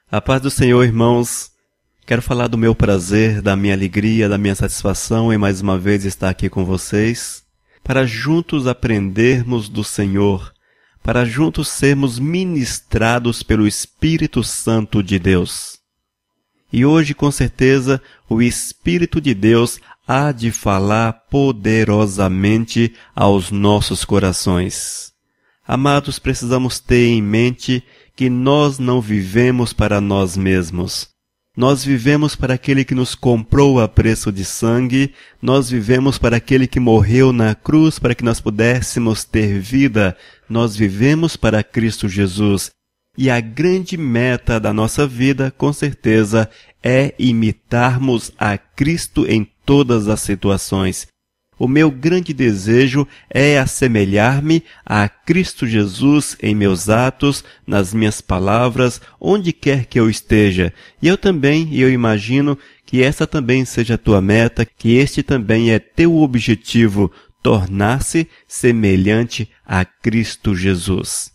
A paz do Senhor, irmãos. Quero falar do meu prazer, da minha alegria, da minha satisfação em mais uma vez estar aqui com vocês, para juntos aprendermos do Senhor, para juntos sermos ministrados pelo Espírito Santo de Deus. E hoje, com certeza, o Espírito de Deus há de falar poderosamente aos nossos corações. Amados, precisamos ter em mente que nós não vivemos para nós mesmos. Nós vivemos para aquele que nos comprou a preço de sangue, nós vivemos para aquele que morreu na cruz para que nós pudéssemos ter vida, nós vivemos para Cristo Jesus. E a grande meta da nossa vida, com certeza, é imitarmos a Cristo em todas as situações. O meu grande desejo é assemelhar-me a Cristo Jesus em meus atos, nas minhas palavras, onde quer que eu esteja. E eu imagino que essa também seja a tua meta, que este também é teu objetivo, tornar-se semelhante a Cristo Jesus.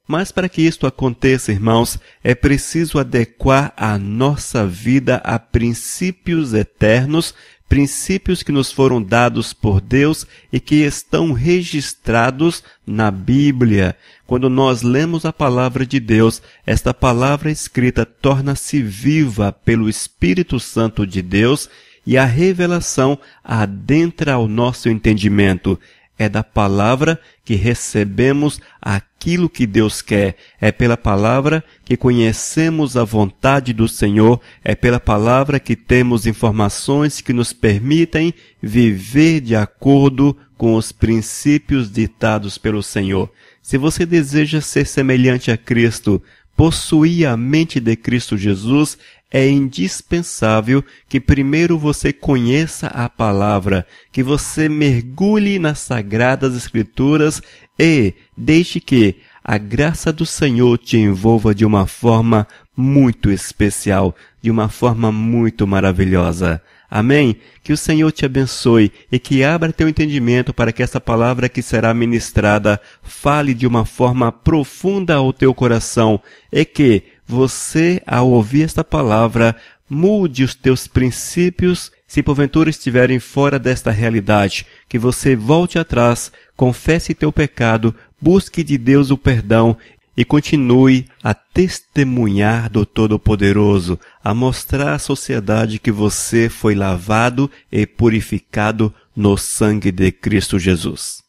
Mas para que isto aconteça, irmãos, é preciso adequar a nossa vida a princípios eternos, princípios que nos foram dados por Deus e que estão registrados na Bíblia. Quando nós lemos a palavra de Deus, esta palavra escrita torna-se viva pelo Espírito Santo de Deus e a revelação adentra ao nosso entendimento. É da palavra que recebemos aquilo que Deus quer. É pela palavra que conhecemos a vontade do Senhor. É pela palavra que temos informações que nos permitem viver de acordo com os princípios ditados pelo Senhor. Se você deseja ser semelhante a Cristo, possuir a mente de Cristo Jesus, é indispensável que primeiro você conheça a palavra, que você mergulhe nas Sagradas Escrituras e deixe que a graça do Senhor te envolva de uma forma muito especial, de uma forma muito maravilhosa. Amém? Que o Senhor te abençoe e que abra teu entendimento para que essa palavra que será ministrada fale de uma forma profunda ao teu coração e que você, ao ouvir esta palavra, mude os teus princípios, se porventura estiverem fora desta realidade, que você volte atrás, confesse teu pecado, busque de Deus o perdão e continue a testemunhar do Todo-Poderoso, a mostrar à sociedade que você foi lavado e purificado no sangue de Cristo Jesus.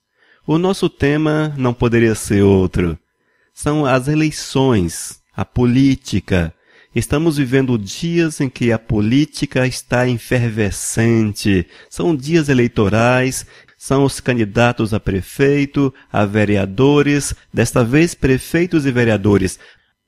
O nosso tema não poderia ser outro. São as eleições, a política. Estamos vivendo dias em que a política está efervescente. São dias eleitorais. São os candidatos a prefeito, a vereadores, desta vez prefeitos e vereadores.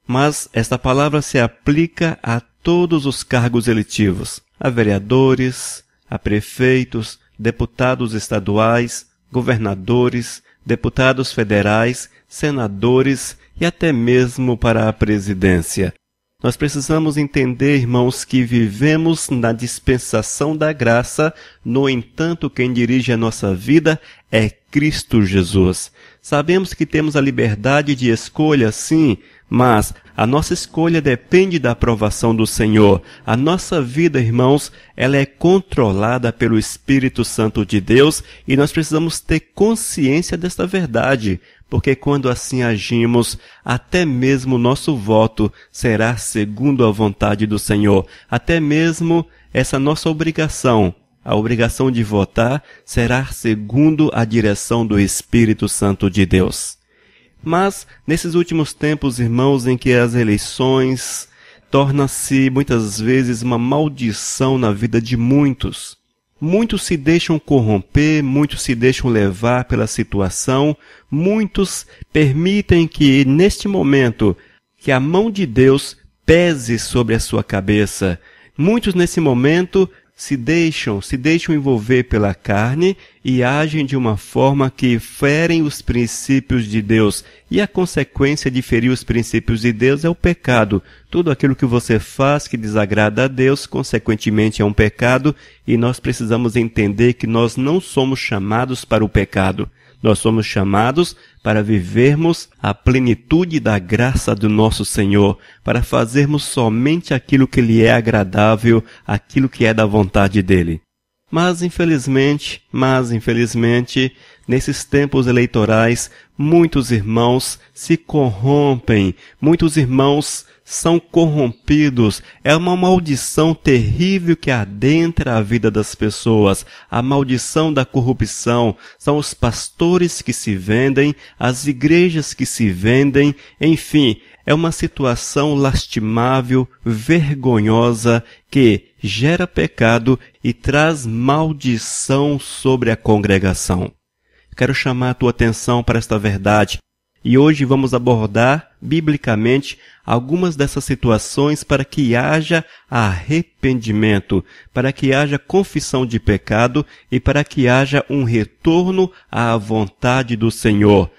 Mas esta palavra se aplica a todos os cargos eletivos, a vereadores, a prefeitos, deputados estaduais, governadores, deputados federais, senadores e até mesmo para a presidência. Nós precisamos entender, irmãos, que vivemos na dispensação da graça, no entanto, quem dirige a nossa vida é Cristo Jesus. Sabemos que temos a liberdade de escolha, sim, mas a nossa escolha depende da aprovação do Senhor. A nossa vida, irmãos, ela é controlada pelo Espírito Santo de Deus e nós precisamos ter consciência desta verdade. Porque quando assim agimos, até mesmo nosso voto será segundo a vontade do Senhor. Até mesmo essa nossa obrigação, a obrigação de votar, será segundo a direção do Espírito Santo de Deus. Mas, nesses últimos tempos, irmãos, em que as eleições tornam-se muitas vezes uma maldição na vida de muitos, muitos se deixam corromper, muitos se deixam levar pela situação, muitos permitem que, neste momento, que a mão de Deus pese sobre a sua cabeça. Muitos, nesse momento, se deixam envolver pela carne e agem de uma forma que ferem os princípios de Deus. E a consequência de ferir os princípios de Deus é o pecado. Tudo aquilo que você faz que desagrada a Deus, consequentemente é um pecado, e nós precisamos entender que nós não somos chamados para o pecado. Nós somos chamados para vivermos a plenitude da graça do nosso Senhor, para fazermos somente aquilo que lhe é agradável, aquilo que é da vontade dele. Mas infelizmente, nesses tempos eleitorais, muitos irmãos se corrompem, muitos irmãos são corrompidos. É uma maldição terrível que adentra a vida das pessoas. A maldição da corrupção. São os pastores que se vendem, as igrejas que se vendem, enfim, é uma situação lastimável, vergonhosa, que gera pecado e traz maldição sobre a congregação. Quero chamar a tua atenção para esta verdade. E hoje vamos abordar, biblicamente, algumas dessas situações para que haja arrependimento, para que haja confissão de pecado e para que haja um retorno à vontade do Senhor.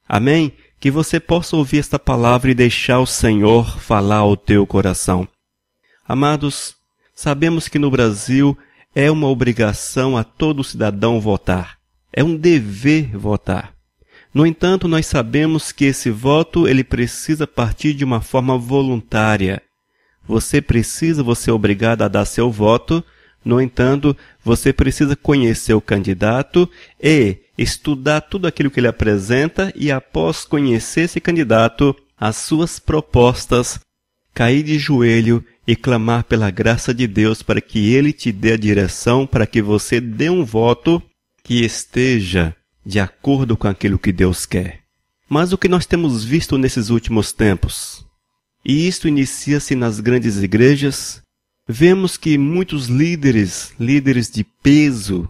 Amém? Que você possa ouvir esta palavra e deixar o Senhor falar ao teu coração. Amados, sabemos que no Brasil é uma obrigação a todo cidadão votar. É um dever votar. No entanto, nós sabemos que esse voto ele precisa partir de uma forma voluntária. Você é obrigado a dar seu voto. No entanto, você precisa conhecer o candidato e estudar tudo aquilo que ele apresenta e, após conhecer esse candidato, as suas propostas, cair de joelho e clamar pela graça de Deus para que ele te dê a direção, para que você dê um voto que esteja de acordo com aquilo que Deus quer. Mas o que nós temos visto nesses últimos tempos, e isto inicia-se nas grandes igrejas, vemos que muitos líderes de peso,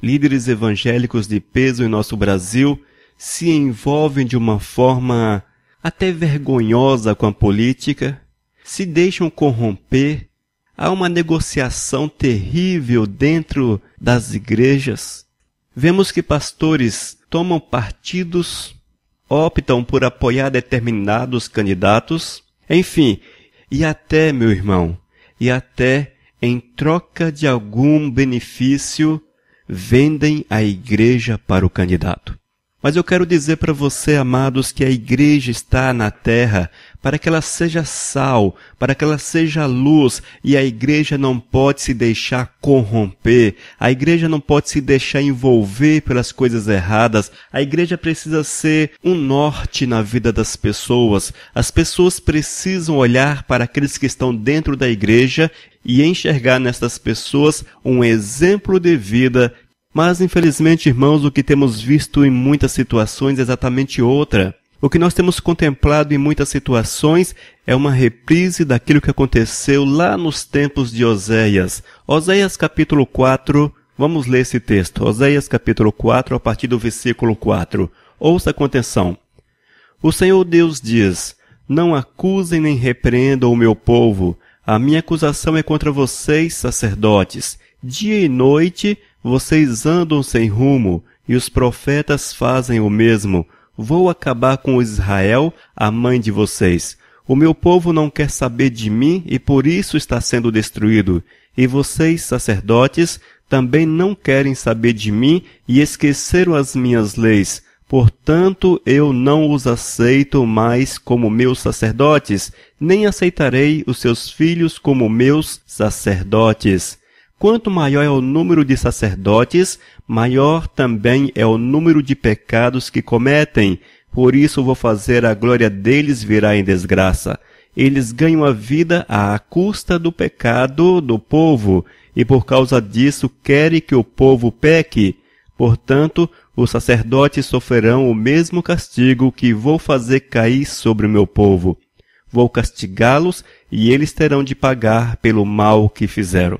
líderes evangélicos de peso em nosso Brasil, se envolvem de uma forma até vergonhosa com a política, se deixam corromper, há uma negociação terrível dentro das igrejas. Vemos que pastores tomam partidos, optam por apoiar determinados candidatos, enfim, e até, meu irmão, em troca de algum benefício, vendem a igreja para o candidato. Mas eu quero dizer para você, amados, que a igreja está na terra para que ela seja sal, para que ela seja luz, e a igreja não pode se deixar corromper, a igreja não pode se deixar envolver pelas coisas erradas, a igreja precisa ser um norte na vida das pessoas. As pessoas precisam olhar para aqueles que estão dentro da igreja e enxergar nestas pessoas um exemplo de vida. Mas, infelizmente, irmãos, o que temos visto em muitas situações é exatamente outra. O que nós temos contemplado em muitas situações é uma reprise daquilo que aconteceu lá nos tempos de Oséias. Oséias capítulo 4, vamos ler esse texto. Oséias capítulo 4, a partir do versículo 4. Ouça com atenção. O Senhor Deus diz: não acusem nem repreendam o meu povo. A minha acusação é contra vocês, sacerdotes. Dia e noite vocês andam sem rumo, e os profetas fazem o mesmo. Vou acabar com Israel, a mãe de vocês. O meu povo não quer saber de mim e por isso está sendo destruído. E vocês, sacerdotes, também não querem saber de mim e esqueceram as minhas leis. Portanto, eu não os aceito mais como meus sacerdotes, nem aceitarei os seus filhos como meus sacerdotes. Quanto maior é o número de sacerdotes, maior também é o número de pecados que cometem. Por isso vou fazer a glória deles virar em desgraça. Eles ganham a vida à custa do pecado do povo, e por causa disso querem que o povo peque. Portanto, os sacerdotes sofrerão o mesmo castigo que vou fazer cair sobre o meu povo. Vou castigá-los e eles terão de pagar pelo mal que fizeram.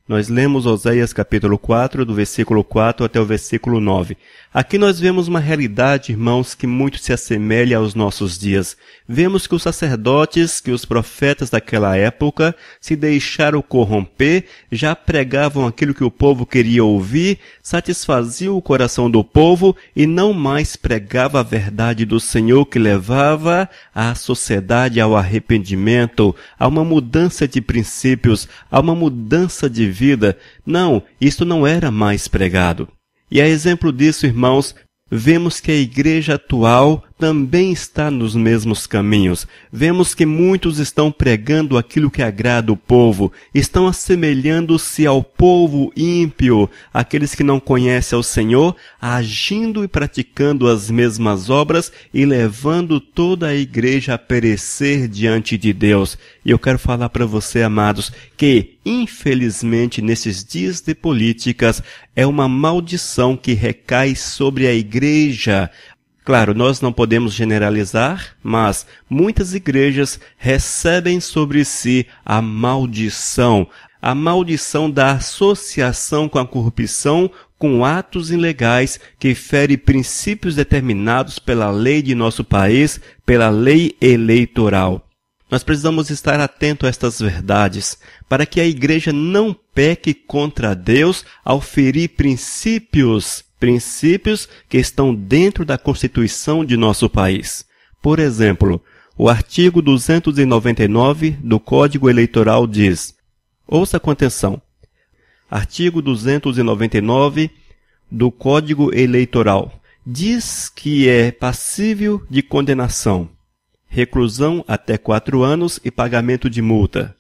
Nós lemos Oséias capítulo 4, do versículo 4 até o versículo 9. Aqui nós vemos uma realidade, irmãos, que muito se assemelha aos nossos dias. Vemos que os sacerdotes, que os profetas daquela época se deixaram corromper, já pregavam aquilo que o povo queria ouvir, satisfaziam o coração do povo e não mais pregava a verdade do Senhor que levava a sociedade ao arrependimento, a uma mudança de princípios, a uma mudança de vida. Não, isto não era mais pregado. E a exemplo disso, irmãos, Vemos que a igreja atual também está nos mesmos caminhos. Vemos que muitos estão pregando aquilo que agrada o povo, estão assemelhando-se ao povo ímpio, aqueles que não conhecem ao Senhor, agindo e praticando as mesmas obras e levando toda a igreja a perecer diante de Deus. E eu quero falar para você, amados, que infelizmente nesses dias de políticas é uma maldição que recai sobre a igreja. Claro, nós não podemos generalizar, mas muitas igrejas recebem sobre si a maldição da associação com a corrupção, com atos ilegais que ferem princípios determinados pela lei de nosso país, pela lei eleitoral. Nós precisamos estar atentos a estas verdades, para que a igreja não peque contra Deus ao ferir princípios que estão dentro da Constituição de nosso país. Por exemplo, o artigo 299 do Código Eleitoral diz, ouça com atenção, artigo 299 do Código Eleitoral diz que é passível de condenação, reclusão até 4 anos e pagamento de multa.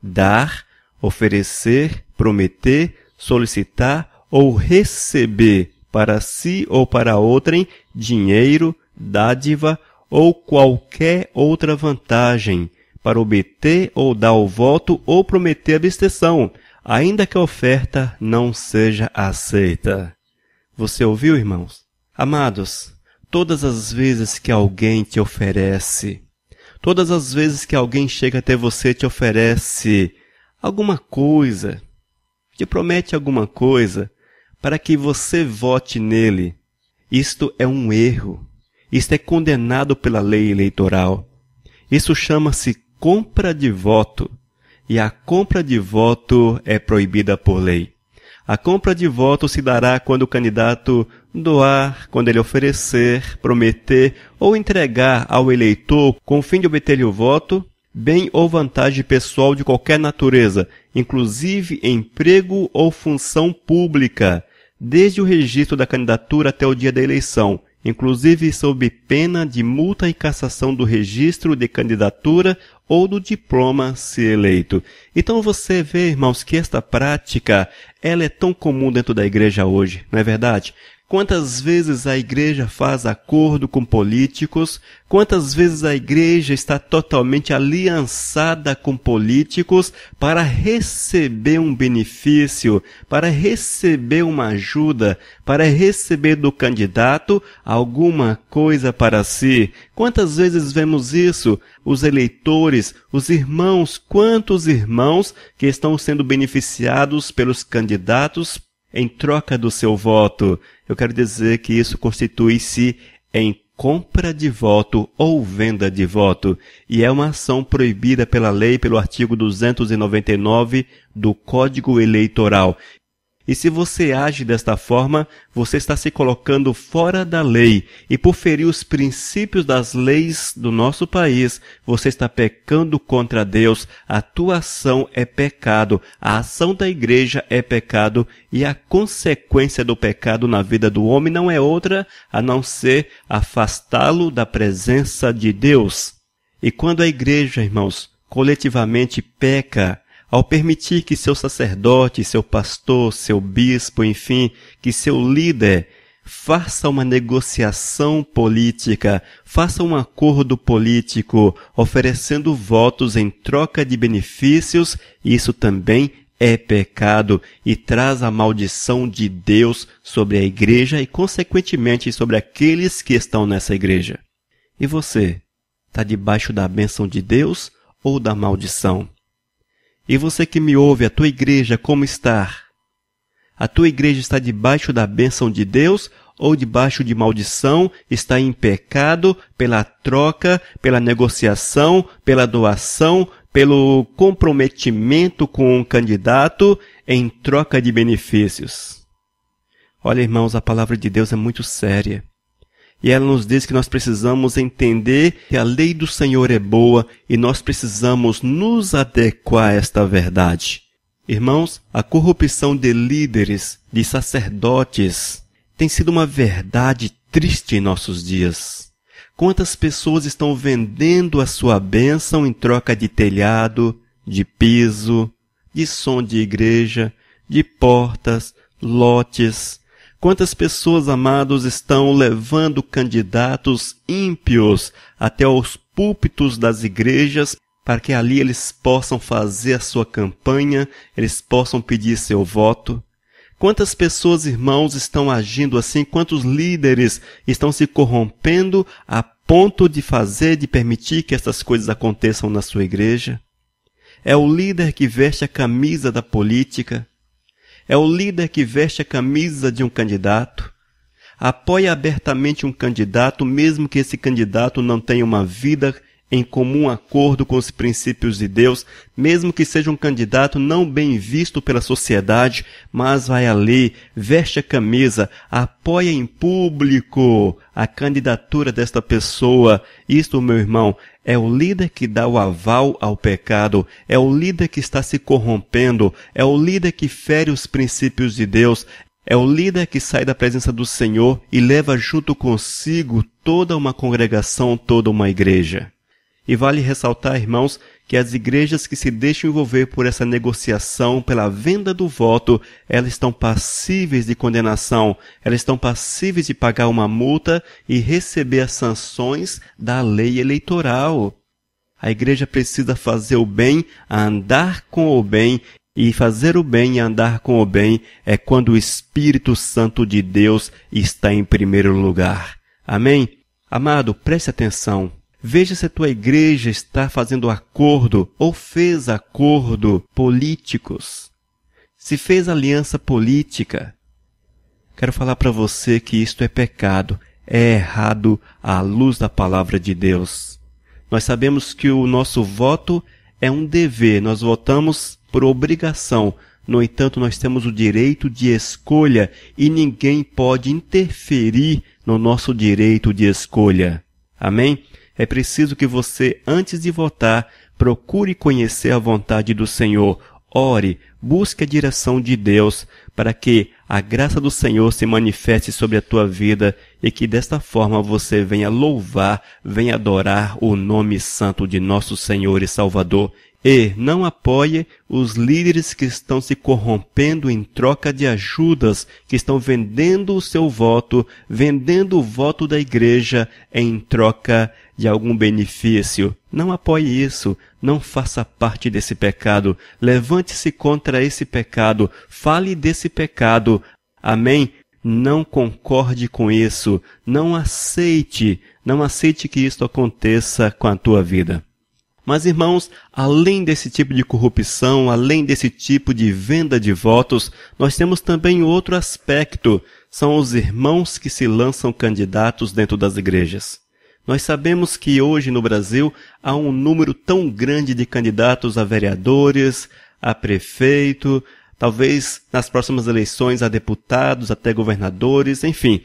Dar, oferecer, prometer, solicitar ou receber para si ou para outrem dinheiro, dádiva ou qualquer outra vantagem para obter ou dar o voto ou prometer abstenção, ainda que a oferta não seja aceita. Você ouviu, irmãos? Amados, todas as vezes que alguém te oferece, todas as vezes que alguém chega até você e te oferece alguma coisa, te promete alguma coisa, para que você vote nele, isto é um erro. Isto é condenado pela lei eleitoral. Isso chama-se compra de voto. E a compra de voto é proibida por lei. A compra de voto se dará quando o candidato doar, quando ele oferecer, prometer ou entregar ao eleitor com o fim de obter-lhe o voto, bem ou vantagem pessoal de qualquer natureza, inclusive emprego ou função pública, desde o registro da candidatura até o dia da eleição, inclusive sob pena de multa e cassação do registro de candidatura ou do diploma se eleito. Então você vê, irmãos, que esta prática ela é tão comum dentro da igreja hoje, não é verdade? Quantas vezes a igreja faz acordo com políticos, quantas vezes a igreja está totalmente aliançada com políticos para receber um benefício, para receber uma ajuda, para receber do candidato alguma coisa para si. Quantas vezes vemos isso? Os eleitores, os irmãos, quantos irmãos que estão sendo beneficiados pelos candidatos em troca do seu voto. Eu quero dizer que isso constitui-se em compra de voto ou venda de voto, e é uma ação proibida pela lei, pelo artigo 299 do Código Eleitoral. E se você age desta forma, você está se colocando fora da lei, e por ferir os princípios das leis do nosso país, você está pecando contra Deus. A tua ação é pecado, a ação da igreja é pecado, e a consequência do pecado na vida do homem não é outra a não ser afastá-lo da presença de Deus. E quando a igreja, irmãos, coletivamente peca, ao permitir que seu sacerdote, seu pastor, seu bispo, enfim, que seu líder faça uma negociação política, faça um acordo político, oferecendo votos em troca de benefícios, isso também é pecado e traz a maldição de Deus sobre a igreja e, consequentemente, sobre aqueles que estão nessa igreja. E você, está debaixo da bênção de Deus ou da maldição? E você que me ouve, a tua igreja como está? A tua igreja está debaixo da bênção de Deus ou debaixo de maldição? Está em pecado pela troca, pela negociação, pela doação, pelo comprometimento com um candidato em troca de benefícios? Olha, irmãos, a palavra de Deus é muito séria. E ela nos diz que nós precisamos entender que a lei do Senhor é boa e nós precisamos nos adequar a esta verdade. Irmãos, a corrupção de líderes, de sacerdotes, tem sido uma verdade triste em nossos dias. Quantas pessoas estão vendendo a sua bênção em troca de telhado, de piso, de som de igreja, de portas, lotes. Quantas pessoas, amados, estão levando candidatos ímpios até aos púlpitos das igrejas para que ali eles possam fazer a sua campanha, eles possam pedir seu voto. Quantas pessoas, irmãos, estão agindo assim? Quantos líderes estão se corrompendo a ponto de permitir que essas coisas aconteçam na sua igreja? É o líder que veste a camisa da política. É o líder que veste a camisa de um candidato. Apoia abertamente um candidato, mesmo que esse candidato não tenha uma vida em comum acordo com os princípios de Deus, mesmo que seja um candidato não bem visto pela sociedade, mas vai ali, veste a camisa, apoia em público a candidatura desta pessoa. Isto, meu irmão, é o líder que dá o aval ao pecado, é o líder que está se corrompendo, é o líder que fere os princípios de Deus, é o líder que sai da presença do Senhor e leva junto consigo toda uma congregação, toda uma igreja. E vale ressaltar, irmãos, que as igrejas que se deixam envolver por essa negociação, pela venda do voto, elas estão passíveis de condenação, elas estão passíveis de pagar uma multa e receber as sanções da lei eleitoral. A igreja precisa fazer o bem, andar com o bem, e fazer o bem e andar com o bem é quando o Espírito Santo de Deus está em primeiro lugar. Amém? Amado, preste atenção. Veja se a tua igreja está fazendo acordo ou fez acordo políticos. Se fez aliança política, quero falar para você que isto é pecado, é errado à luz da palavra de Deus. Nós sabemos que o nosso voto é um dever, nós votamos por obrigação. No entanto, nós temos o direito de escolha e ninguém pode interferir no nosso direito de escolha. Amém? É preciso que você, antes de votar, procure conhecer a vontade do Senhor. Ore, busque a direção de Deus para que a graça do Senhor se manifeste sobre a tua vida e que desta forma você venha louvar, venha adorar o nome santo de nosso Senhor e Salvador. E não apoie os líderes que estão se corrompendo em troca de ajudas, que estão vendendo o seu voto, vendendo o voto da igreja em troca de algum benefício. Não apoie isso, não faça parte desse pecado. Levante-se contra esse pecado, fale desse pecado. Amém? Não concorde com isso, não aceite que isso aconteça com a tua vida. Mas, irmãos, além desse tipo de corrupção, além desse tipo de venda de votos, nós temos também outro aspecto. São os irmãos que se lançam candidatos dentro das igrejas. Nós sabemos que hoje no Brasil há um número tão grande de candidatos a vereadores, a prefeito, talvez nas próximas eleições a deputados, até governadores, enfim.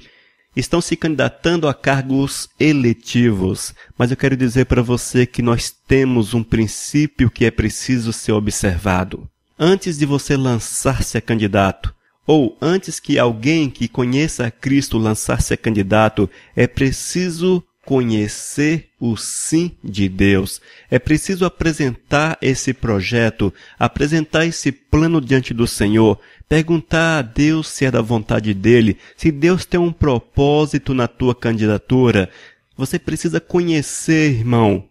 Estão se candidatando a cargos eletivos, mas eu quero dizer para você que nós temos um princípio que é preciso ser observado. Antes de você lançar-se a candidato, ou antes que alguém que conheça a Cristo lançar-se a candidato, é preciso conhecer o sim de Deus. É preciso apresentar esse projeto, apresentar esse plano diante do Senhor, perguntar a Deus se é da vontade dele, se Deus tem um propósito na tua candidatura. Você precisa conhecer, irmão,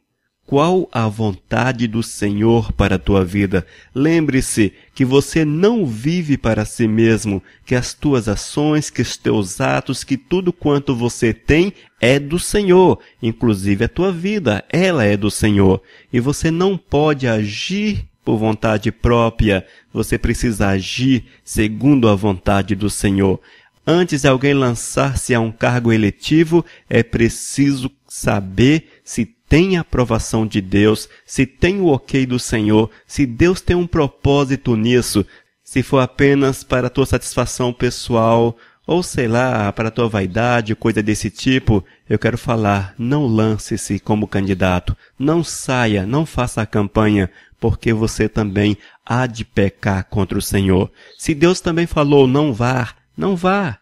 qual a vontade do Senhor para a tua vida. Lembre-se que você não vive para si mesmo, que as tuas ações, que os teus atos, que tudo quanto você tem é do Senhor. Inclusive a tua vida, ela é do Senhor. E você não pode agir por vontade própria, você precisa agir segundo a vontade do Senhor. Antes de alguém lançar-se a um cargo eletivo, é preciso saber se tem a aprovação de Deus, se tem o ok do Senhor, se Deus tem um propósito nisso. Se for apenas para a tua satisfação pessoal, ou sei lá, para a tua vaidade, coisa desse tipo, eu quero falar, não lance-se como candidato, não saia, não faça a campanha, porque você também há de pecar contra o Senhor. Se Deus também falou, não vá, não vá.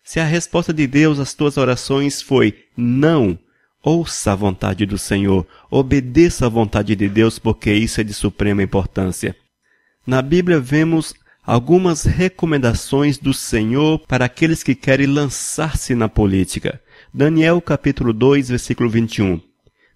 Se a resposta de Deus às tuas orações foi não, ouça a vontade do Senhor, obedeça à vontade de Deus, porque isso é de suprema importância. Na Bíblia vemos algumas recomendações do Senhor para aqueles que querem lançar-se na política. Daniel capítulo 2, versículo 21.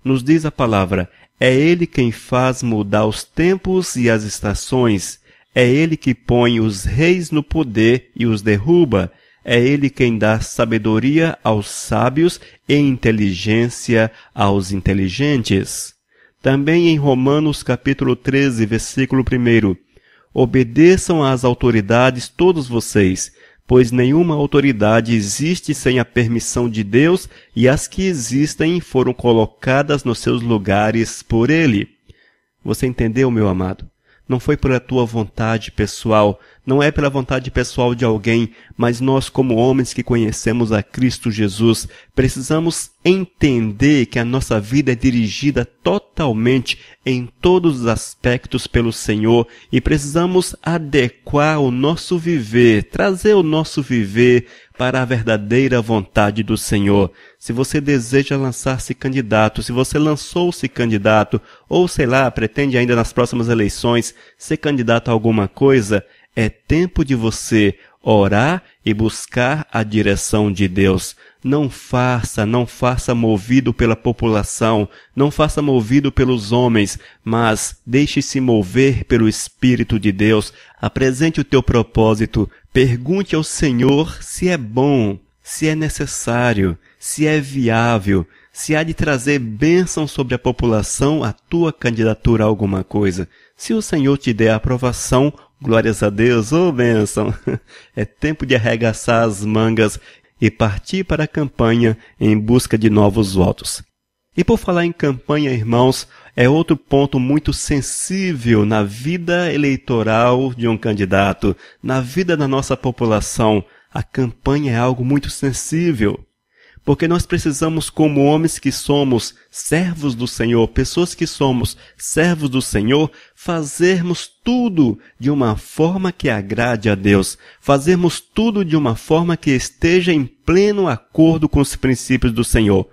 Nos diz a palavra: é Ele quem faz mudar os tempos e as estações. É Ele que põe os reis no poder e os derruba. É Ele quem dá sabedoria aos sábios e inteligência aos inteligentes. Também em Romanos capítulo 13, versículo 1. Obedeçam às autoridades todos vocês, pois nenhuma autoridade existe sem a permissão de Deus, e as que existem foram colocadas nos seus lugares por Ele. Você entendeu, meu amado? Não foi pela tua vontade pessoal, não é pela vontade pessoal de alguém, mas nós, como homens que conhecemos a Cristo Jesus, precisamos entender que a nossa vida é dirigida totalmente em todos os aspectos pelo Senhor e precisamos adequar o nosso viver, trazer o nosso viver para a verdadeira vontade do Senhor. Se você deseja lançar-se candidato, se você lançou-se candidato, ou sei lá, pretende ainda nas próximas eleições ser candidato a alguma coisa, é tempo de você orar e buscar a direção de Deus. Não faça movido pela população, não faça movido pelos homens, mas deixe-se mover pelo Espírito de Deus. Apresente o teu propósito, pergunte ao Senhor se é bom, se é necessário, se é viável, se há de trazer bênção sobre a população a tua candidatura a alguma coisa. Se o Senhor te der a aprovação, glórias a Deus, bênção! É tempo de arregaçar as mangas e partir para a campanha em busca de novos votos. E por falar em campanha, irmãos, é outro ponto muito sensível na vida eleitoral de um candidato, na vida da nossa população. A campanha é algo muito sensível. Porque nós precisamos, como homens que somos servos do Senhor, pessoas que somos servos do Senhor, fazermos tudo de uma forma que agrade a Deus, fazermos tudo de uma forma que esteja em pleno acordo com os princípios do Senhor.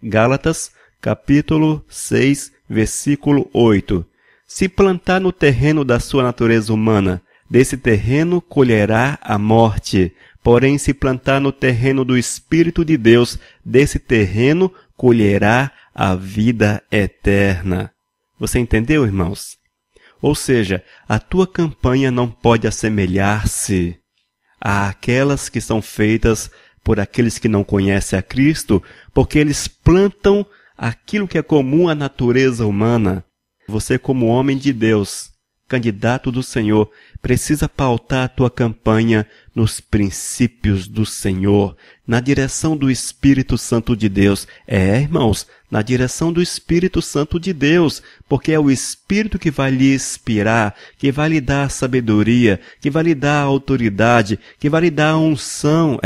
Gálatas, capítulo 6, versículo 8. Se plantar no terreno da sua natureza humana, desse terreno colherá a morte. Porém, se plantar no terreno do Espírito de Deus, desse terreno colherá a vida eterna. Você entendeu, irmãos? Ou seja, a tua campanha não pode assemelhar-se àquelas que são feitas por aqueles que não conhecem a Cristo, porque eles plantam aquilo que é comum à natureza humana. Você, como homem de Deus, candidato do Senhor, precisa pautar a tua campanha nos princípios do Senhor, na direção do Espírito Santo de Deus. Irmãos, na direção do Espírito Santo de Deus, porque é o Espírito que vai lhe inspirar, que vai lhe dar a sabedoria, que vai lhe dar a autoridade, que vai lhe dar a unção.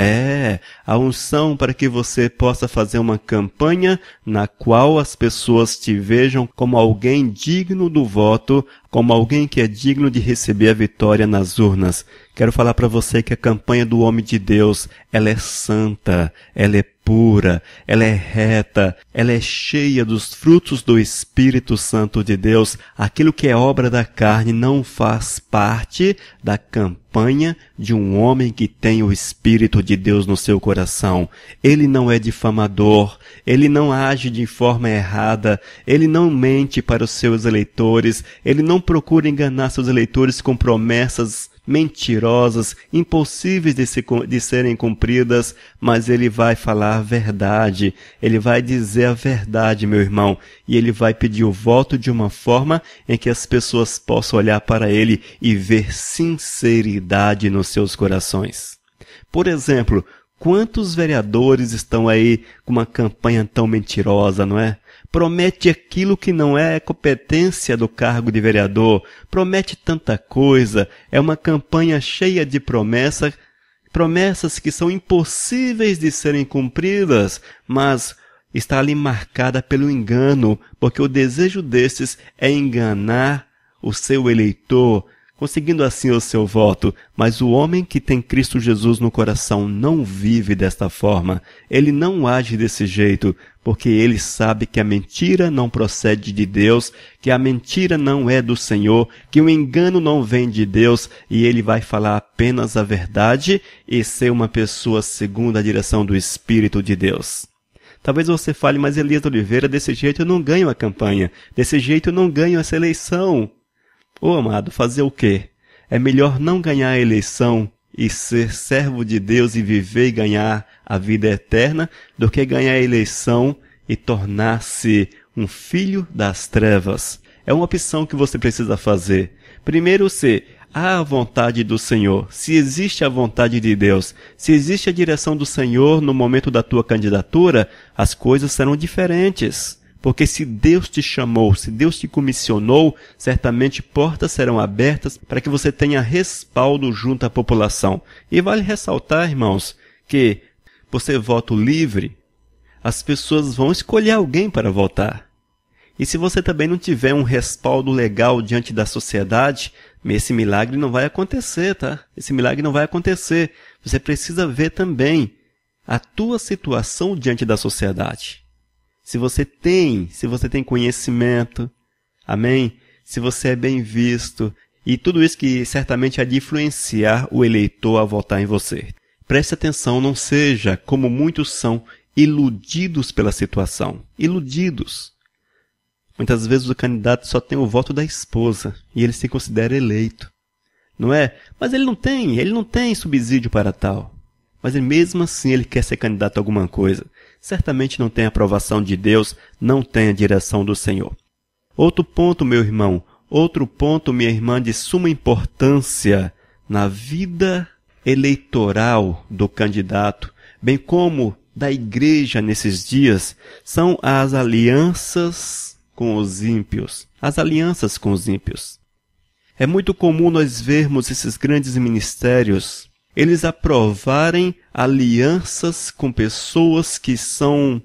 A unção para que você possa fazer uma campanha na qual as pessoas te vejam como alguém digno do voto, como alguém que é digno de receber a vitória nas urnas. Quero falar para você que a campanha do homem de Deus, ela é santa, ela é pura, ela é reta, ela é cheia dos frutos do Espírito Santo de Deus. Aquilo que é obra da carne não faz parte da campanha de um homem que tem o Espírito de Deus no seu coração. Ele não é difamador, ele não age de forma errada, ele não mente para os seus eleitores, ele não procura enganar seus eleitores com promessas mentirosas, impossíveis de serem cumpridas, mas ele vai falar a verdade, ele vai dizer a verdade, meu irmão, e ele vai pedir o voto de uma forma em que as pessoas possam olhar para ele e ver sinceridade nos seus corações. Por exemplo, quantos vereadores estão aí com uma campanha tão mentirosa, não é? Promete aquilo que não é competência do cargo de vereador, promete tanta coisa, é uma campanha cheia de promessas que são impossíveis de serem cumpridas, mas está ali marcada pelo engano, porque o desejo desses é enganar o seu eleitor. conseguindo assim o seu voto. Mas o homem que tem Cristo Jesus no coração não vive desta forma. Ele não age desse jeito, porque ele sabe que a mentira não procede de Deus, que a mentira não é do Senhor, que o engano não vem de Deus, e ele vai falar apenas a verdade e ser uma pessoa segundo a direção do Espírito de Deus. Talvez você fale, mas Elias Oliveira, desse jeito eu não ganho a campanha, desse jeito eu não ganho essa eleição. Ô amado, fazer o quê? É melhor não ganhar a eleição e ser servo de Deus e viver e ganhar a vida eterna do que ganhar a eleição e tornar-se um filho das trevas. É uma opção que você precisa fazer. Primeiro, se há a vontade do Senhor, se existe a vontade de Deus, se existe a direção do Senhor no momento da tua candidatura, as coisas serão diferentes. Porque se Deus te chamou, se Deus te comissionou, certamente portas serão abertas para que você tenha respaldo junto à população. E vale ressaltar, irmãos, que por ser voto livre, as pessoas vão escolher alguém para votar. E se você também não tiver um respaldo legal diante da sociedade, esse milagre não vai acontecer, tá? Esse milagre não vai acontecer. Você precisa ver também a tua situação diante da sociedade. Se você tem conhecimento, amém? Se você é bem visto, e tudo isso que certamente há de influenciar o eleitor a votar em você. Preste atenção, não seja como muitos são, iludidos pela situação. Iludidos. Muitas vezes o candidato só tem o voto da esposa, e ele se considera eleito. Não é? Mas ele não tem subsídio para tal. Mas mesmo assim ele quer ser candidato a alguma coisa. Certamente não tem a aprovação de Deus, não tem a direção do Senhor. Outro ponto, meu irmão, outro ponto, minha irmã, de suma importância na vida eleitoral do candidato, bem como da igreja nesses dias, são as alianças com os ímpios. As alianças com os ímpios. É muito comum nós vermos esses grandes ministérios eles aprovarem alianças com pessoas que são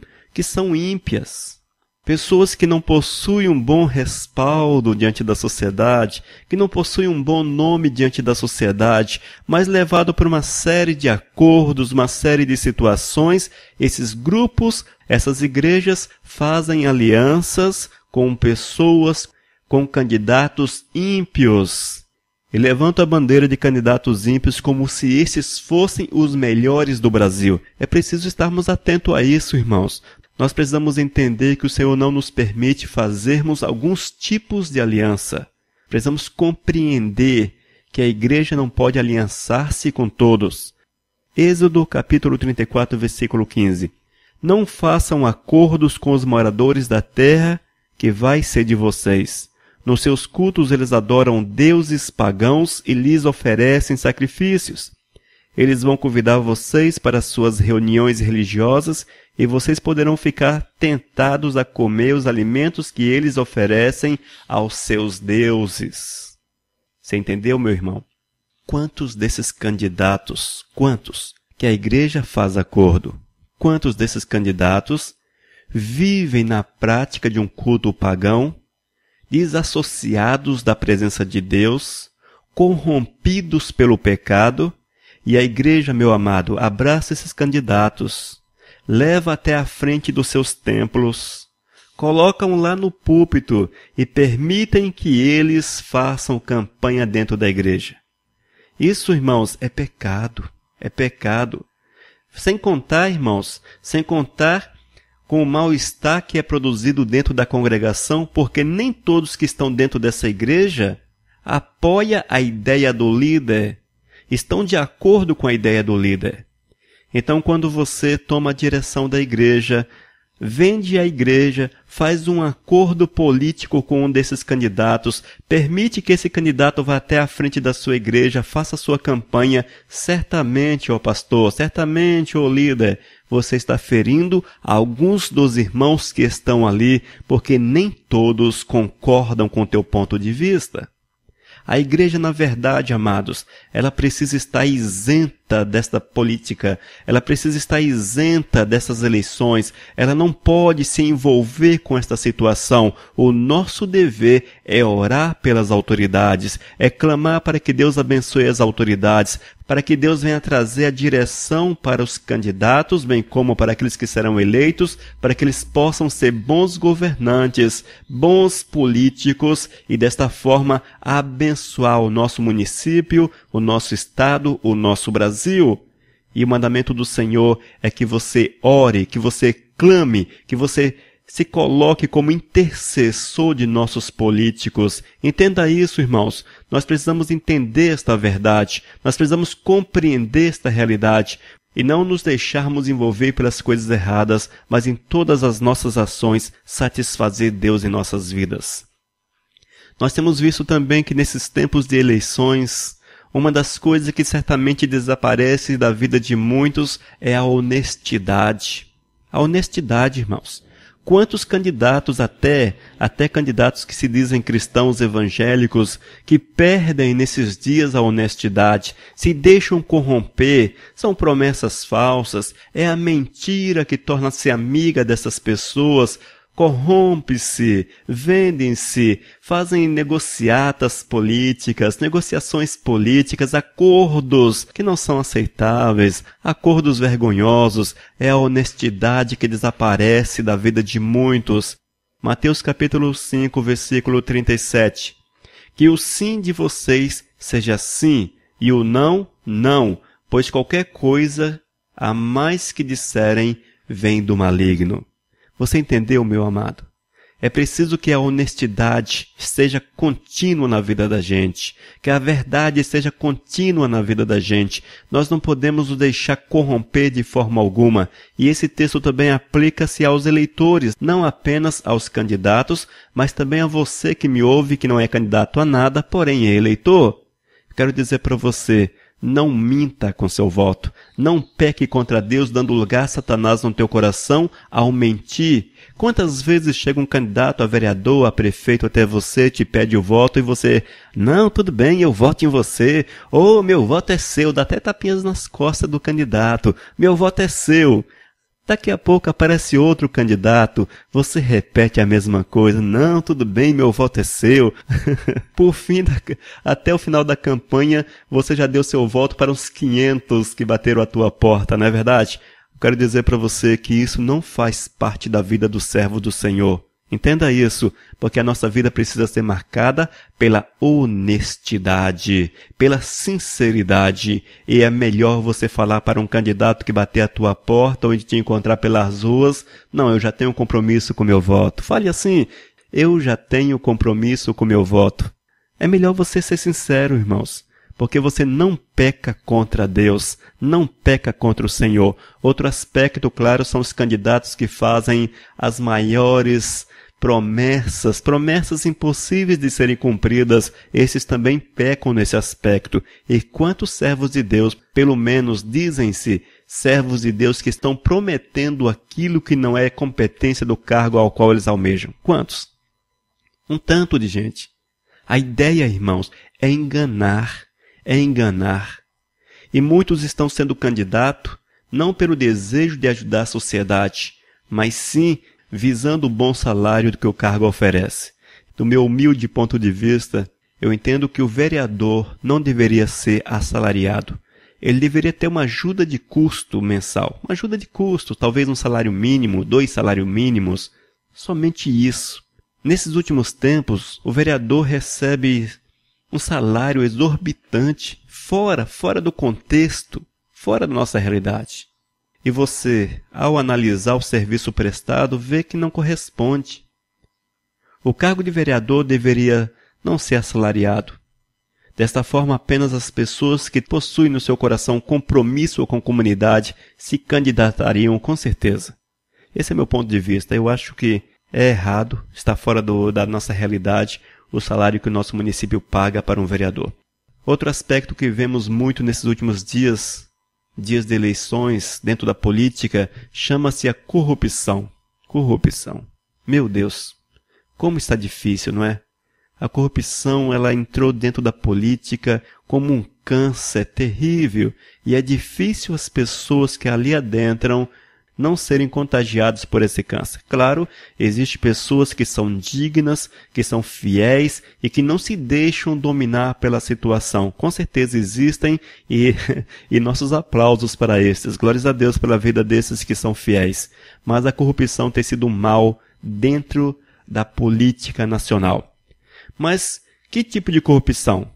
ímpias. Pessoas que não possuem um bom respaldo diante da sociedade, que não possuem um bom nome diante da sociedade, mas levado por uma série de acordos, uma série de situações, esses grupos, essas igrejas fazem alianças com pessoas, com candidatos ímpios. E levantam a bandeira de candidatos ímpios como se esses fossem os melhores do Brasil. É preciso estarmos atentos a isso, irmãos. Nós precisamos entender que o Senhor não nos permite fazermos alguns tipos de aliança. Precisamos compreender que a igreja não pode aliançar-se com todos. Êxodo capítulo 34, versículo 15. Não façam acordos com os moradores da terra que vai ser de vocês. Nos seus cultos eles adoram deuses pagãos e lhes oferecem sacrifícios. Eles vão convidar vocês para suas reuniões religiosas e vocês poderão ficar tentados a comer os alimentos que eles oferecem aos seus deuses. Você entendeu, meu irmão? Quantos desses candidatos, que a igreja faz acordo, quantos desses candidatos vivem na prática de um culto pagão, desassociados da presença de Deus, corrompidos pelo pecado, e a igreja, meu amado, abraça esses candidatos, leva até a frente dos seus templos, colocam lá no púlpito e permitem que eles façam campanha dentro da igreja. Isso, irmãos, é pecado, é pecado. Sem contar, irmãos, com o mal-estar que é produzido dentro da congregação, porque nem todos que estão dentro dessa igreja apoiam a ideia do líder, estão de acordo com a ideia do líder. Então, quando você toma a direção da igreja, vende a igreja, faz um acordo político com um desses candidatos, permite que esse candidato vá até a frente da sua igreja, faça a sua campanha, certamente, ó pastor, certamente, ó líder, você está ferindo alguns dos irmãos que estão ali, porque nem todos concordam com o teu ponto de vista. A igreja, na verdade, amados, ela precisa estar isenta isenta desta política, ela precisa estar isenta dessas eleições, ela não pode se envolver com esta situação. O nosso dever é orar pelas autoridades, é clamar para que Deus abençoe as autoridades, para que Deus venha trazer a direção para os candidatos, bem como para aqueles que serão eleitos, para que eles possam ser bons governantes, bons políticos e desta forma abençoar o nosso município, o nosso estado, o nosso Brasil. E o mandamento do Senhor é que você ore, que você clame, que você se coloque como intercessor de nossos políticos. Entenda isso, irmãos. Nós precisamos entender esta verdade. Nós precisamos compreender esta realidade e não nos deixarmos envolver pelas coisas erradas, mas em todas as nossas ações satisfazer Deus em nossas vidas. Nós temos visto também que nesses tempos de eleições, uma das coisas que certamente desaparece da vida de muitos é a honestidade. A honestidade, irmãos. Quantos candidatos, até candidatos que se dizem cristãos evangélicos, que perdem nesses dias a honestidade, se deixam corromper, são promessas falsas, é a mentira que torna-se amiga dessas pessoas, corrompe-se, vendem-se, fazem negociatas políticas, negociações políticas, acordos que não são aceitáveis, acordos vergonhosos. É a honestidade que desaparece da vida de muitos. Mateus capítulo 5, versículo 37. Que o sim de vocês seja sim, e o não, não, pois qualquer coisa a mais que disserem vem do maligno. Você entendeu, meu amado? É preciso que a honestidade esteja contínua na vida da gente, que a verdade esteja contínua na vida da gente. Nós não podemos nos deixar corromper de forma alguma. E esse texto também aplica-se aos eleitores, não apenas aos candidatos, mas também a você que me ouve, que não é candidato a nada, porém é eleitor. Quero dizer para você, não minta com seu voto. Não peque contra Deus dando lugar a Satanás no teu coração ao mentir. Quantas vezes chega um candidato a vereador, a prefeito até você, te pede o voto e você, não, tudo bem, eu voto em você. Ou meu voto é seu, dá até tapinhas nas costas do candidato. Meu voto é seu. Daqui a pouco aparece outro candidato, você repete a mesma coisa, não, tudo bem, meu voto é seu. Por fim, até o final da campanha, você já deu seu voto para uns 500 que bateram a tua porta, não é verdade? Eu quero dizer para você que isso não faz parte da vida do servo do Senhor. Entenda isso, porque a nossa vida precisa ser marcada pela honestidade, pela sinceridade. E é melhor você falar para um candidato que bater a tua porta ou te encontrar pelas ruas, não, eu já tenho compromisso com meu voto. Fale assim, eu já tenho compromisso com meu voto. É melhor você ser sincero, irmãos, porque você não peca contra Deus, não peca contra o Senhor. Outro aspecto, claro, são os candidatos que fazem as maiores promessas impossíveis de serem cumpridas. Esses também pecam nesse aspecto. E quantos servos de Deus, pelo menos dizem-se servos de Deus, que estão prometendo aquilo que não é competência do cargo ao qual eles almejam? Quantos? Um tanto de gente. A ideia, irmãos, é enganar. E muitos estão sendo candidatos não pelo desejo de ajudar a sociedade, mas sim visando o bom salário que o cargo oferece. Do meu humilde ponto de vista, eu entendo que o vereador não deveria ser assalariado. Ele deveria ter uma ajuda de custo mensal. Uma ajuda de custo, talvez um salário mínimo, 2 salários mínimos. Somente isso. Nesses últimos tempos, o vereador recebe um salário exorbitante, fora do contexto, fora da nossa realidade. E você, ao analisar o serviço prestado, vê que não corresponde. O cargo de vereador deveria não ser assalariado. Desta forma, apenas as pessoas que possuem no seu coração compromisso com a comunidade se candidatariam com certeza. Esse é meu ponto de vista. Eu acho que é errado, está fora da nossa realidade, o salário que o nosso município paga para um vereador. Outro aspecto que vemos muito nesses últimos dias de eleições dentro da política, chama-se a corrupção. Corrupção. Meu Deus, como está difícil, não é? A corrupção, ela entrou dentro da política como um câncer terrível e é difícil as pessoas que ali adentram não serem contagiadas por esse câncer. Claro, existem pessoas que são dignas, que são fiéis e que não se deixam dominar pela situação. Com certeza existem e nossos aplausos para esses. Glórias a Deus pela vida desses que são fiéis. Mas a corrupção tem sido um mal dentro da política nacional. Mas que tipo de corrupção?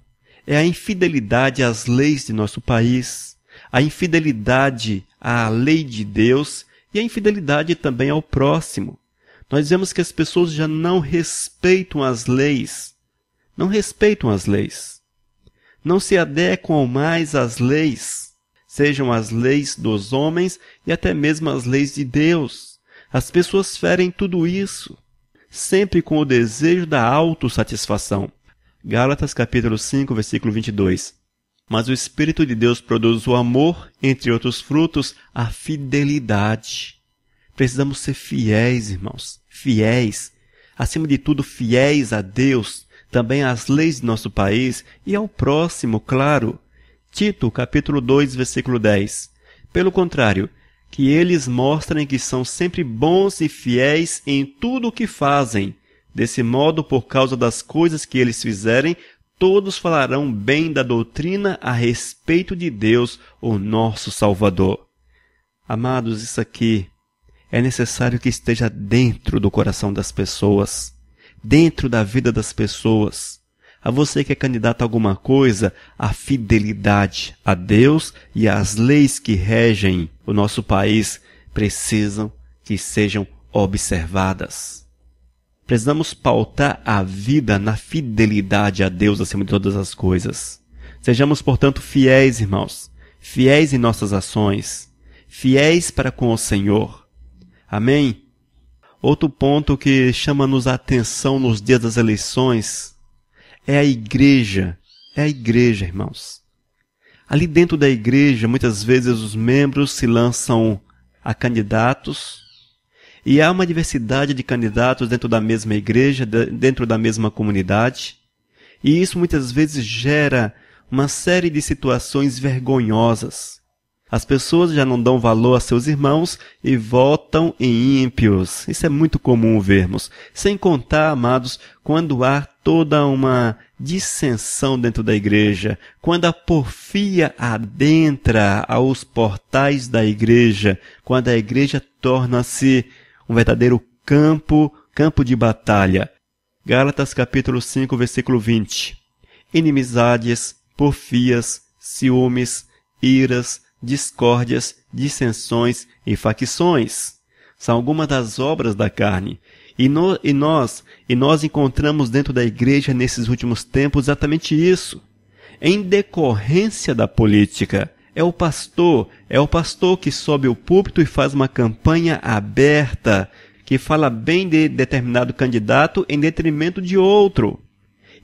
É a infidelidade às leis de nosso país, a infidelidade à lei de Deus e a infidelidade também ao próximo. Nós vemos que as pessoas já não respeitam as leis, não se adequam mais às leis, sejam as leis dos homens e até mesmo as leis de Deus. As pessoas ferem tudo isso, sempre com o desejo da autossatisfação. Gálatas capítulo 5, versículo 22. Mas o Espírito de Deus produz o amor, entre outros frutos, a fidelidade. Precisamos ser fiéis, irmãos. Fiéis. Acima de tudo, fiéis a Deus, também às leis de nosso país e ao próximo, claro. Tito, capítulo 2, versículo 10. Pelo contrário, que eles mostrem que são sempre bons e fiéis em tudo o que fazem. Desse modo, por causa das coisas que eles fizerem, todos falarão bem da doutrina a respeito de Deus, o nosso Salvador. Amados, isso aqui é necessário que esteja dentro do coração das pessoas, dentro da vida das pessoas. A você que é candidato a alguma coisa, a fidelidade a Deus e às leis que regem o nosso país precisam que sejam observadas. Precisamos pautar a vida na fidelidade a Deus acima de todas as coisas. Sejamos, portanto, fiéis, irmãos, fiéis em nossas ações, fiéis para com o Senhor. Amém? Outro ponto que chama-nos a atenção nos dias das eleições é a igreja. É a igreja, irmãos. Ali dentro da igreja, muitas vezes os membros se lançam a candidatos e há uma diversidade de candidatos dentro da mesma igreja, dentro da mesma comunidade. E isso muitas vezes gera uma série de situações vergonhosas. As pessoas já não dão valor a seus irmãos e votam em ímpios. Isso é muito comum vermos. Sem contar, amados, quando há toda uma dissensão dentro da igreja, quando a porfia adentra aos portais da igreja, quando a igreja torna-se um verdadeiro campo de batalha. Gálatas capítulo 5, versículo 20. Inimizades, porfias, ciúmes, iras, discórdias, dissensões e facções. São algumas das obras da carne. E nós encontramos dentro da igreja nesses últimos tempos exatamente isso. Em decorrência da política, é o pastor que sobe ao púlpito e faz uma campanha aberta, que fala bem de determinado candidato em detrimento de outro.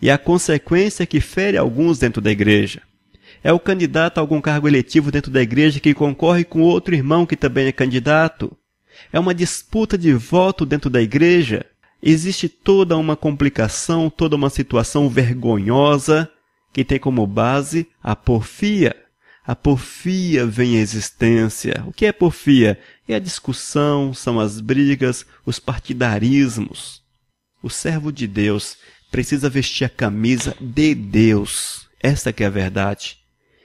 E a consequência é que fere alguns dentro da igreja. É o candidato a algum cargo eletivo dentro da igreja que concorre com outro irmão que também é candidato. É uma disputa de voto dentro da igreja. Existe toda uma complicação, toda uma situação vergonhosa que tem como base a porfia. A porfia vem à existência. O que é porfia? É a discussão, são as brigas, os partidarismos. O servo de Deus precisa vestir a camisa de Deus. Essa que é a verdade.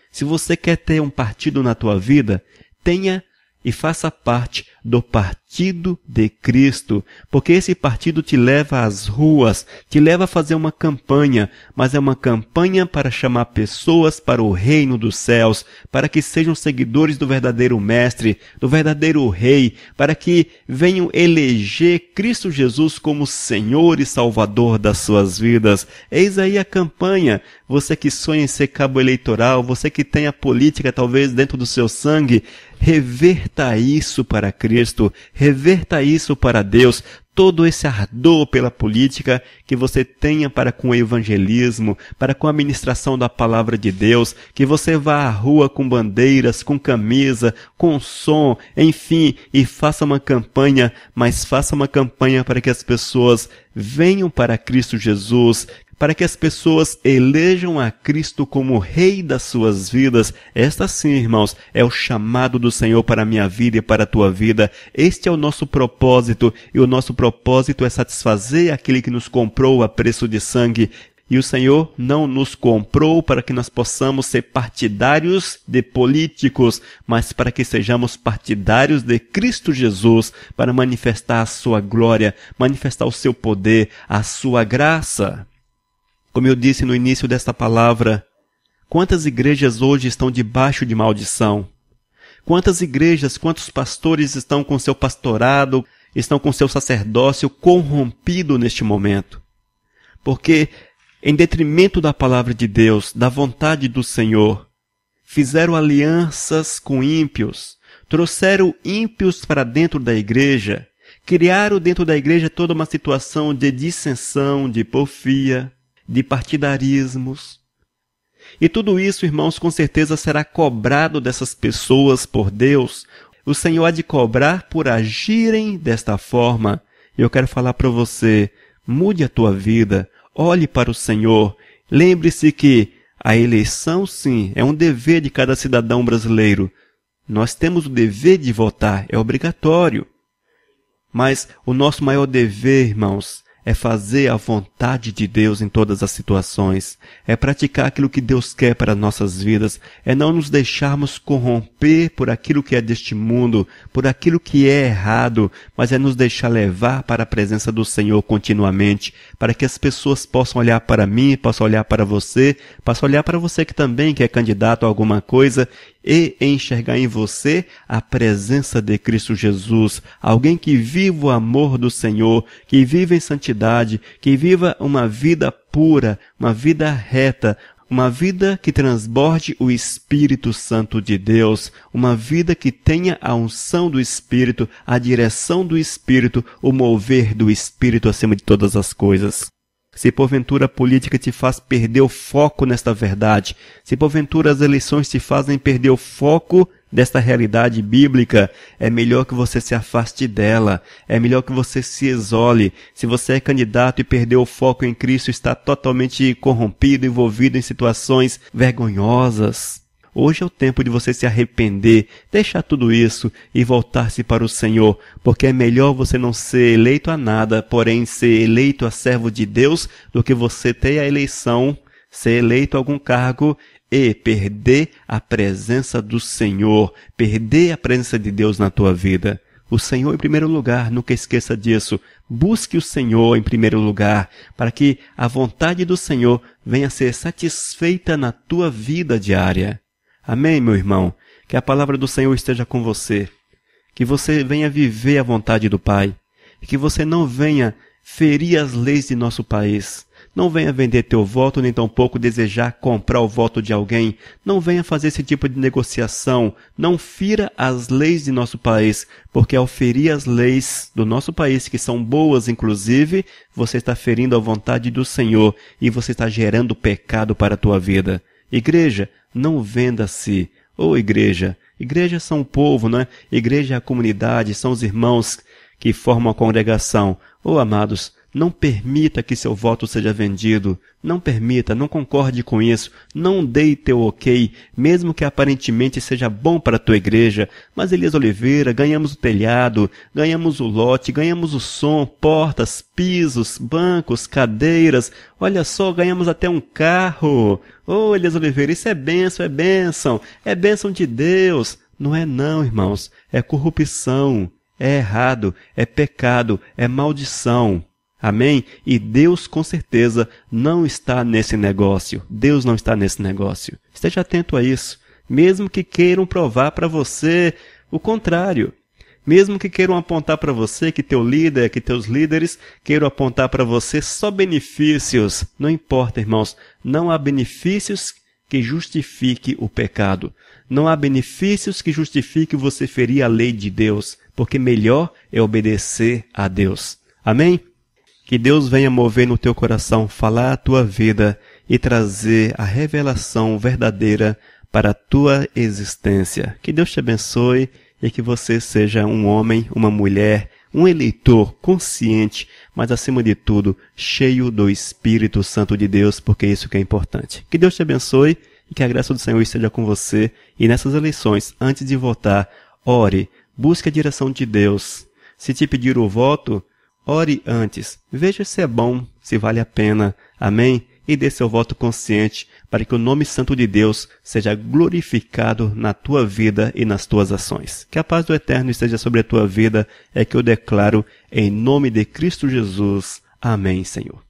Se você quer ter um partido na tua vida, tenha e faça parte do partido de Cristo, porque esse partido te leva às ruas, te leva a fazer uma campanha, mas é uma campanha para chamar pessoas para o reino dos céus, para que sejam seguidores do verdadeiro mestre, do verdadeiro rei, para que venham eleger Cristo Jesus como Senhor e Salvador das suas vidas. Eis aí a campanha. Você que sonha em ser cabo eleitoral, você que tem a política talvez dentro do seu sangue, reverta isso para Cristo, reverta isso para Deus, todo esse ardor pela política que você tenha para com o evangelismo, para com a ministração da palavra de Deus, que você vá à rua com bandeiras, com camisa, com som, enfim, e faça uma campanha, mas faça uma campanha para que as pessoas venham para Cristo Jesus, para que as pessoas elejam a Cristo como Rei das suas vidas. Esta sim, irmãos, é o chamado do Senhor para a minha vida e para a tua vida. Este é o nosso propósito, e o nosso propósito é satisfazer aquele que nos comprou a preço de sangue. E o Senhor não nos comprou para que nós possamos ser partidários de políticos, mas para que sejamos partidários de Cristo Jesus, para manifestar a sua glória, manifestar o seu poder, a sua graça. Como eu disse no início desta palavra, quantas igrejas hoje estão debaixo de maldição? Quantas igrejas, quantos pastores estão com seu pastorado, estão com seu sacerdócio corrompido neste momento? Porque, em detrimento da palavra de Deus, da vontade do Senhor, fizeram alianças com ímpios, trouxeram ímpios para dentro da igreja, criaram dentro da igreja toda uma situação de dissensão, de porfia, de partidarismos. E tudo isso, irmãos, com certeza será cobrado dessas pessoas por Deus. O Senhor há de cobrar por agirem desta forma. Eu quero falar para você, mude a tua vida, olhe para o Senhor. Lembre-se que a eleição, sim, é um dever de cada cidadão brasileiro. Nós temos o dever de votar, é obrigatório. Mas o nosso maior dever, irmãos, é fazer a vontade de Deus em todas as situações, é praticar aquilo que Deus quer para nossas vidas, é não nos deixarmos corromper por aquilo que é deste mundo, por aquilo que é errado, mas é nos deixar levar para a presença do Senhor continuamente, para que as pessoas possam olhar para mim, possam olhar para você, possam olhar para você que também que é candidato a alguma coisa, e enxergar em você a presença de Cristo Jesus, alguém que viva o amor do Senhor, que viva em santidade, que viva uma vida pura, uma vida reta, uma vida que transborde o Espírito Santo de Deus, uma vida que tenha a unção do Espírito, a direção do Espírito, o mover do Espírito acima de todas as coisas. Se porventura a política te faz perder o foco nesta verdade, se porventura as eleições te fazem perder o foco desta realidade bíblica, é melhor que você se afaste dela, é melhor que você se isole. Se você é candidato e perdeu o foco em Cristo, está totalmente corrompido, envolvido em situações vergonhosas. Hoje é o tempo de você se arrepender, deixar tudo isso e voltar-se para o Senhor, porque é melhor você não ser eleito a nada, porém ser eleito a servo de Deus, do que você ter a eleição, ser eleito a algum cargo e perder a presença do Senhor, perder a presença de Deus na tua vida. O Senhor em primeiro lugar, nunca esqueça disso. Busque o Senhor em primeiro lugar, para que a vontade do Senhor venha a ser satisfeita na tua vida diária. Amém, meu irmão? Que a palavra do Senhor esteja com você. Que você venha viver a vontade do Pai. E que você não venha ferir as leis de nosso país. Não venha vender teu voto, nem tampouco desejar comprar o voto de alguém. Não venha fazer esse tipo de negociação. Não fira as leis de nosso país, porque ao ferir as leis do nosso país, que são boas inclusive, você está ferindo a vontade do Senhor e você está gerando pecado para a tua vida. Igreja, não venda-se. Ô igreja, igreja são o povo, não é? Igreja é a comunidade, são os irmãos que formam a congregação. Ô amados, não permita que seu voto seja vendido. Não permita, não concorde com isso. Não dê teu ok, mesmo que aparentemente seja bom para a tua igreja. Mas Elias Oliveira, ganhamos o telhado, ganhamos o lote, ganhamos o som, portas, pisos, bancos, cadeiras. Olha só, ganhamos até um carro. Ô Elias Oliveira, isso é bênção, é bênção. É bênção de Deus. Não é não, irmãos. É corrupção. É errado, é pecado, é maldição. Amém? E Deus, com certeza, não está nesse negócio. Deus não está nesse negócio. Esteja atento a isso. Mesmo que queiram provar para você o contrário. Mesmo que queiram apontar para você que teu líder, que teus líderes queiram apontar para você só benefícios. Não importa, irmãos. Não há benefícios que justifique o pecado. Não há benefícios que justifique você ferir a lei de Deus, porque melhor é obedecer a Deus. Amém? Que Deus venha mover no teu coração, falar a tua vida e trazer a revelação verdadeira para a tua existência. Que Deus te abençoe e que você seja um homem, uma mulher, um eleitor consciente, mas acima de tudo, cheio do Espírito Santo de Deus, porque é isso que é importante. Que Deus te abençoe e que a graça do Senhor esteja com você. E nessas eleições, antes de votar, ore, busque a direção de Deus. Se te pedir o voto, ore antes, veja se é bom, se vale a pena. Amém? E dê seu voto consciente para que o nome santo de Deus seja glorificado na tua vida e nas tuas ações. Que a paz do Eterno esteja sobre a tua vida, é que eu declaro em nome de Cristo Jesus. Amém, Senhor.